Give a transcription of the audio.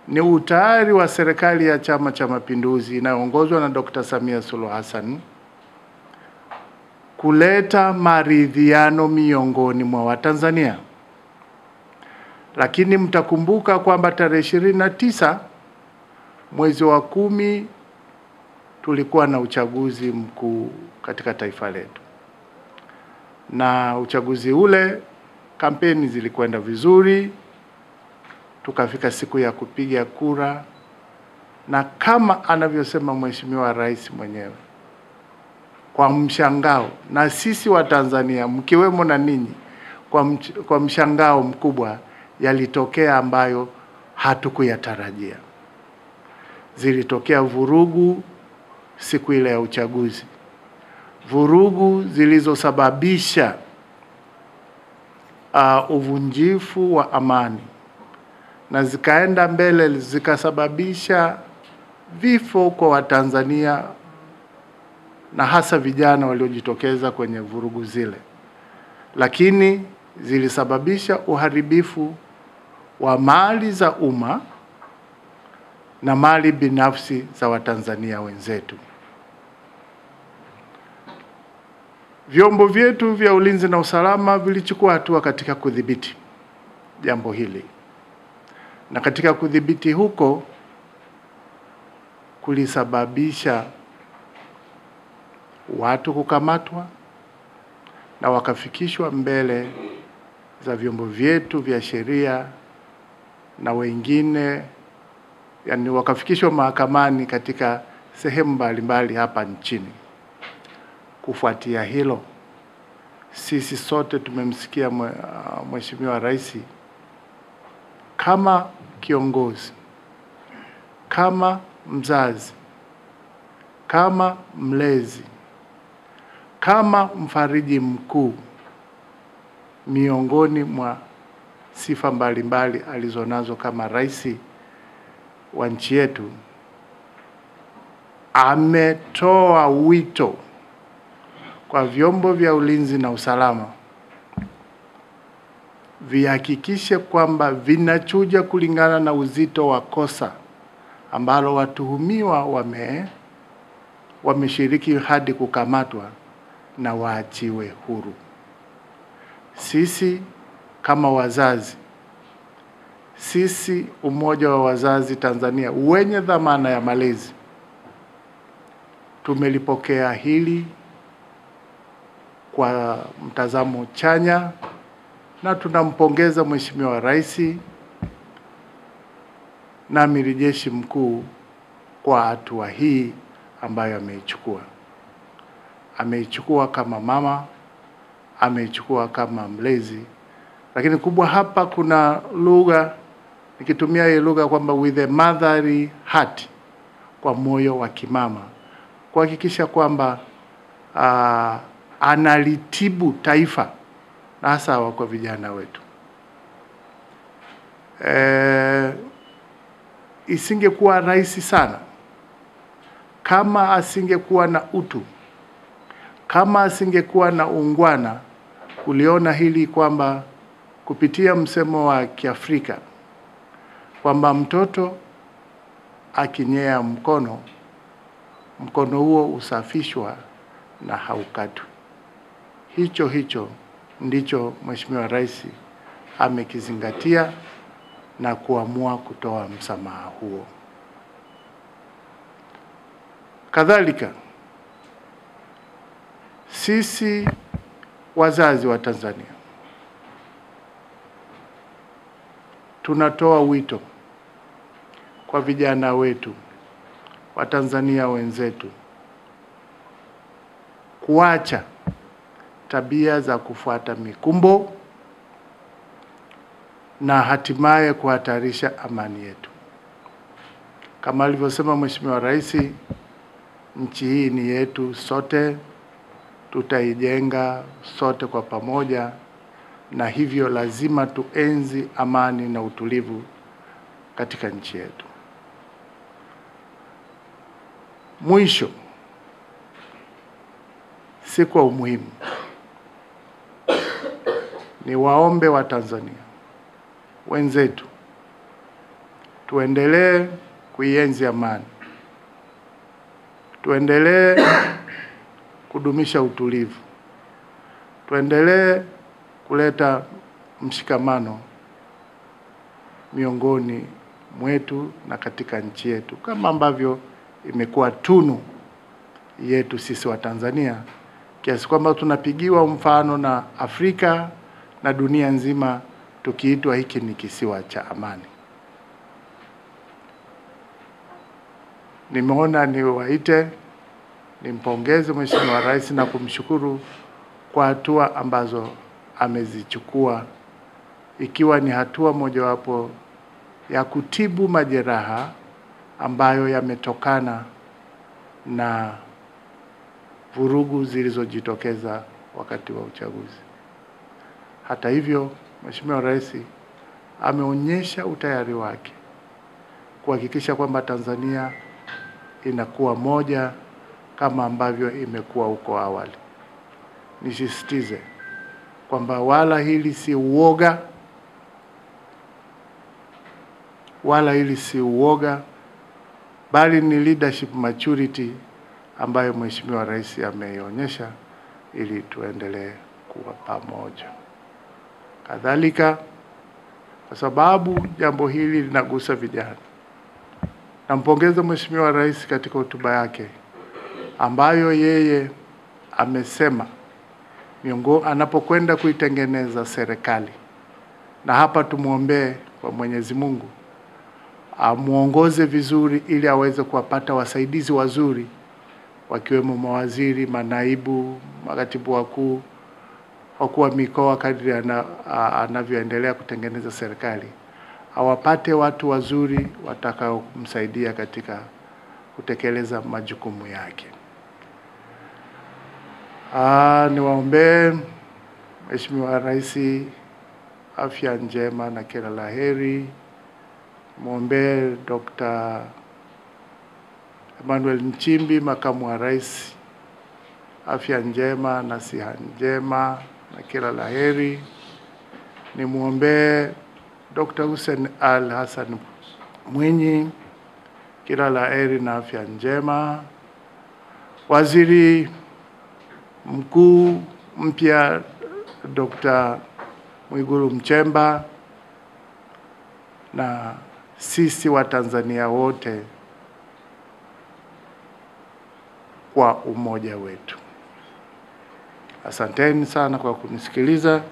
ni utayari wa serikali ya Chama cha Mapinduzi inayoongozwa na Dr. Samia Suluhu Hassan kuleta maridhiano miongoni mwa Watanzania. Lakini mtakumbuka kwamba tarehe 29 mwezi wa 10 tulikuwa na uchaguzi mkuu katika taifa letu. Na uchaguzi ule kampeni zilikwenda vizuri, tukafika siku ya kupiga kura, na kama anavyosema Mheshimiwa Rais mwenyewe, kwa mshangao, na sisi wa Tanzania mkiwemo na ninyi, kwa mshangao mkubwa, yalitokea ambayo hatukuyatarajia. Zilitokea vurugu siku ile ya uchaguzi, vurugu zilizosababisha uvunjifu wa amani, na zikaenda mbele zikasababisha vifo kwa Watanzania, na hasa vijana waliojitokeza kwenye vurugu zile. Lakini zilisababisha uharibifu wa mali za umma na mali binafsi za Watanzania wenzetu. Vyombo vyetu vya ulinzi na usalama vilichukua hatua katika kudhibiti jambo hili. Na katika kudhibiti huko kulisababisha watu kukamatwa na wakafikishwa mbele za vyombo vyetu vya sheria, na wengine yani wakafikishwa mahakamani katika sehemu mbalimbali hapa nchini. Kufuatia hilo, sisi sote tumemsikia Mheshimiwa Rais kama kiongozi, kama mzazi, kama mlezi, kama mfariji mkuu, miongoni mwa sifa mbalimbali alizonazo kama rais wa nchi yetu, ametoa wito kwa vyombo vya ulinzi na usalama vihakikishe kwamba vinachuja kulingana na uzito wa kosa ambalo watuhumiwa wameshiriki hadi kukamatwa, na waachiwe huru. Sisi kama wazazi, sisi Umoja wa Wazazi Tanzania wenye dhamana ya malezi, tumelipokea hili kwa mtazamo chanya, na tunampongeza Mheshimiwa Rais na Amiri Jeshi Mkuu kwa hatua hii ambayo ameichukua. Ameichukua kama mama, ameichukua kama mlezi, lakini kubwa hapa kuna lugha, nikitumia hii lugha kwamba with a motherly heart, kwa moyo wa kimama, kuhakikisha kwamba analitibu taifa na hasa kwa vijana wetu. Isingekuwa rahisi sana kama asingekuwa na utu, kama asingekuwa na ungwana kuliona hili kwamba kupitia msemo wa Kiafrika kwamba mtoto akinyea mkono, mkono huo usafishwa na haukatwi. Hicho ndicho Mheshimiwa Rais amekizingatia na kuamua kutoa msamaha huo. Kadhalika, sisi wazazi wa Tanzania tunatoa wito kwa vijana wetu, Watanzania wenzetu, kuacha tabia za kufuata mikumbo na hatimaye kuhatarisha amani yetu. Kama alivyosema Mheshimiwa Rais, nchi hii ni yetu sote, tutaijenga sote kwa pamoja, na hivyo lazima tuenzi amani na utulivu katika nchi yetu. Mwisho, si kwa umuhimu, ni waombe wa Tanzania wenzetu tuendelee kuienzi amani, tuendelee kudumisha utulivu, tuendelee kuleta mshikamano miongoni mwetu na katika nchi yetu, kama ambavyo imekuwa tunu yetu sisi wa Tanzania, kiasi kwamba tunapigiwa mfano na Afrika na dunia nzima, tukiitwa hiki ni kisiwa cha amani. Nimeona niwaite nimpongeze Mheshimiwa Rais na kumshukuru kwa hatua ambazo amezichukua, ikiwa ni hatua mojawapo ya kutibu majeraha ambayo yametokana na vurugu zilizojitokeza wakati wa uchaguzi. Hata hivyo, Mheshimiwa Rais ameonyesha utayari wake kuhakikisha kwamba Tanzania inakuwa moja kama ambavyo imekuwa huko awali. Nisisitize kwamba wala hili si uoga, bali ni leadership maturity ambayo Mheshimiwa Rais ameionyesha ili tuendelee kuwa pamoja. Kadhalika, kwa sababu jambo hili linagusa vijana, nampongeza Mheshimiwa Rais katika hotuba yake ambayo yeye amesema anapokwenda kuitengeneza serikali, na hapa tumuombee kwa Mwenyezi Mungu amuongoze vizuri ili aweze kuwapata wasaidizi wazuri, wakiwemo mawaziri, manaibu, makatibu wakuu wa mikoa, kadri anavyoendelea kutengeneza serikali, awapate watu wazuri watakao kumsaidia katika kutekeleza majukumu yake. Niwaombee Mheshimiwa Rais afya njema na kila la heri. Muombee Dr. Emmanuel Nchimbi, makamu wa rais, afya njema na siha njema na kila la heri. Nimuombee Dr. Hussein Ali Hassan Mwinyi, kila la heri na afya njema. Waziri Mkuu mpya Dr. Mwigulu Nchemba na sisi wa Tanzania wote kwa umoja wetu. Asanteni sana kwa kunisikiliza.